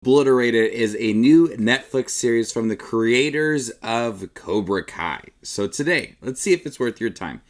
Obliterated is a new Netflix series from the creators of Cobra Kai. So today, let's see if it's worth your time.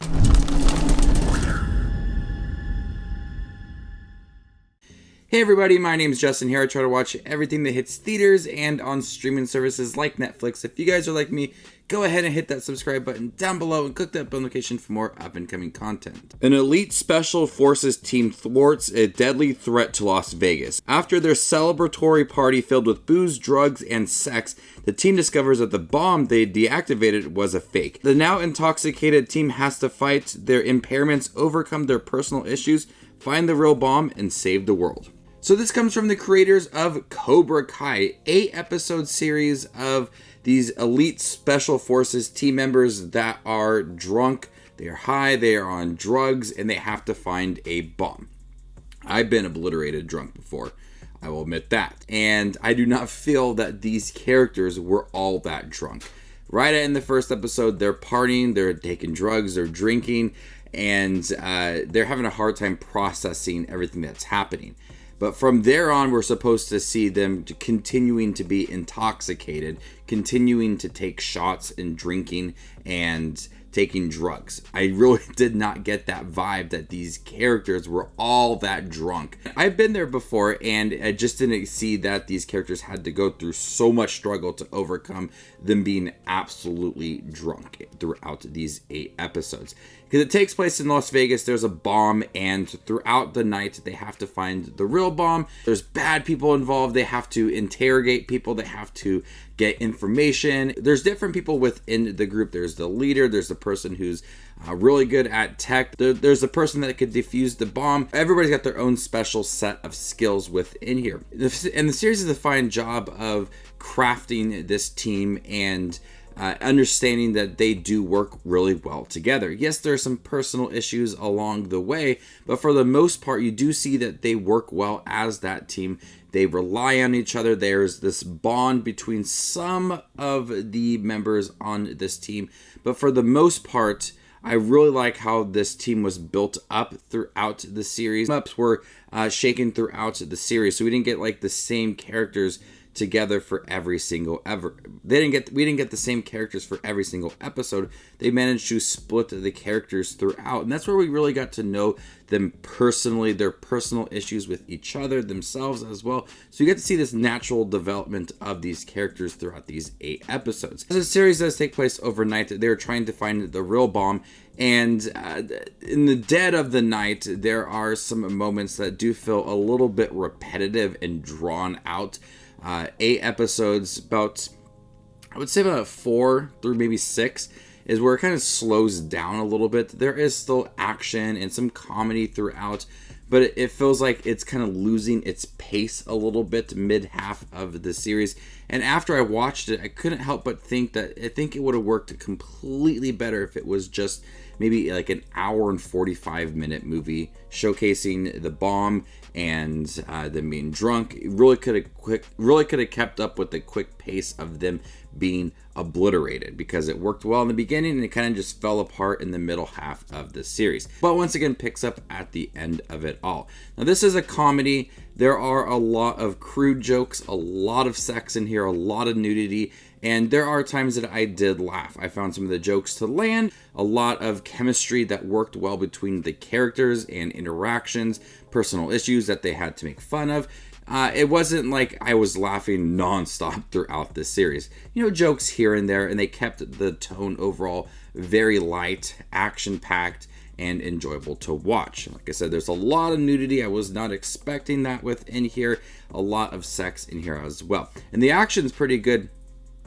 Hey everybody, my name is Justin here. I try to watch everything that hits theaters and on streaming services like Netflix. If you guys are like me, go ahead and hit that subscribe button down below and click that bell notification for more up-and-coming content. An elite special forces team thwarts a deadly threat to Las Vegas. After their celebratory party filled with booze, drugs, and sex, the team discovers that the bomb they deactivated was a fake. The now intoxicated team has to fight their impairments, overcome their personal issues, find the real bomb, and save the world. So this comes from the creators of Cobra Kai, 8-episode series of these elite special forces team members that are drunk, they are high, they are on drugs, and they have to find a bomb. I've been obliterated drunk before, I will admit that. And I do not feel that these characters were all that drunk. Right in the first episode, they're partying, they're taking drugs, they're drinking, and they're having a hard time processing everything that's happening. But from there on, we're supposed to see them continuing to be intoxicated, continuing to take shots and drinking and taking drugs. I really did not get that vibe that these characters were all that drunk. I've been there before, and I just didn't see that these characters had to go through so much struggle to overcome them being absolutely drunk throughout these 8 episodes. Because it takes place in Las Vegas, there's a bomb, and throughout the night, they have to find the real bomb. There's bad people involved. They have to interrogate people. They have to get information. There's different people within the group. There's the leader. There's the person who's really good at tech. There's the person that could defuse the bomb. Everybody's got their own special set of skills within here. And the series does a fine job of crafting this team and understanding that they do work really well together. Yes, there are some personal issues along the way, but for the most part, you do see that they work well as that team. They rely on each other. There's this bond between some of the members on this team, but for the most part, I really like how this team was built up throughout the series. Ups were shaken throughout the series, so we didn't get like the same characters together for every single we didn't get the same characters for every single episode. They managed to split the characters throughout, and that's where we really got to know them personally, their personal issues with each other, themselves as well. So you get to see this natural development of these characters throughout these 8 episodes. As the series does take place overnight, they're trying to find the real bomb, and in the dead of the night, there are some moments that do feel a little bit repetitive and drawn out. 8 episodes, I would say about 4 through maybe 6 is where it kind of slows down a little bit. There is still action and some comedy throughout, but it feels like it's kind of losing its pace a little bit mid-half of the series. And after I watched it, I couldn't help but think that I think it would have worked completely better if it was just maybe like an hour and 45-minute movie showcasing the bomb and them being drunk. It really could have kept up with the quick pace of them being obliterated, because it worked well in the beginning and it kind of just fell apart in the middle half of the series, but once again picks up at the end of it all. Now this is a comedy. There are a lot of crude jokes, a lot of sex in here, a lot of nudity, and there are times that I did laugh. I found some of the jokes to land, a lot of chemistry that worked well between the characters and interactions, personal issues that they had to make fun of. It wasn't like I was laughing nonstop throughout this series. You know, jokes here and there, and they kept the tone overall very light, action-packed, and enjoyable to watch. Like I said, there's a lot of nudity. I was not expecting that within here. A lot of sex in here as well. And the action's pretty good.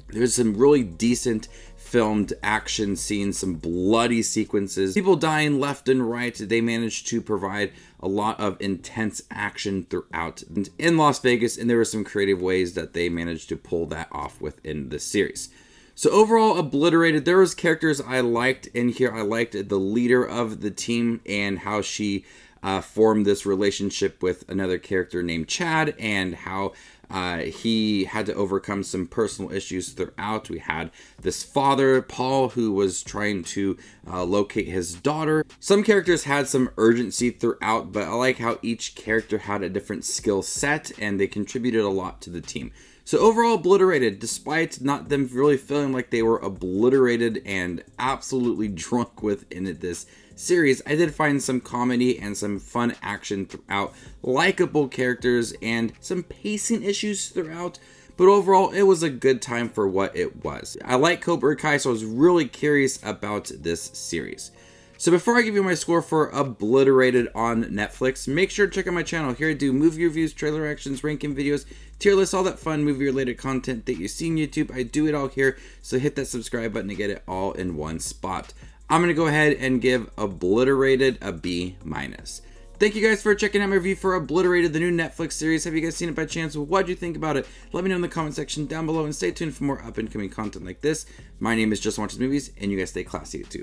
There's some really decent filmed action scenes, some bloody sequences, people dying left and right. They managed to provide a lot of intense action throughout in Las Vegas, and there were some creative ways that they managed to pull that off within the series. So overall, Obliterated, there was characters I liked in here. I liked the leader of the team and how she formed this relationship with another character named Chad, and how He had to overcome some personal issues throughout. We had this father, Paul, who was trying to locate his daughter. Some characters had some urgency throughout, but I like how each character had a different skill set and they contributed a lot to the team. So overall, Obliterated, despite not them really feeling like they were obliterated and absolutely drunk within this series, I did find some comedy and some fun action throughout, likable characters, and some pacing issues throughout. But overall, it was a good time for what it was. I like Cobra Kai, so I was really curious about this series. So before I give you my score for Obliterated on Netflix, make sure to check out my channel. Here I do movie reviews, trailer reactions, ranking videos, tier lists, all that fun movie-related content that you see on YouTube. I do it all here, so hit that subscribe button to get it all in one spot. I'm going to go ahead and give Obliterated a B-. Thank you guys for checking out my review for Obliterated, the new Netflix series. Have you guys seen it by chance? What do you think about it? Let me know in the comment section down below, and stay tuned for more up-and-coming content like this. My name is Just Watches Movies, and you guys stay classy, YouTube.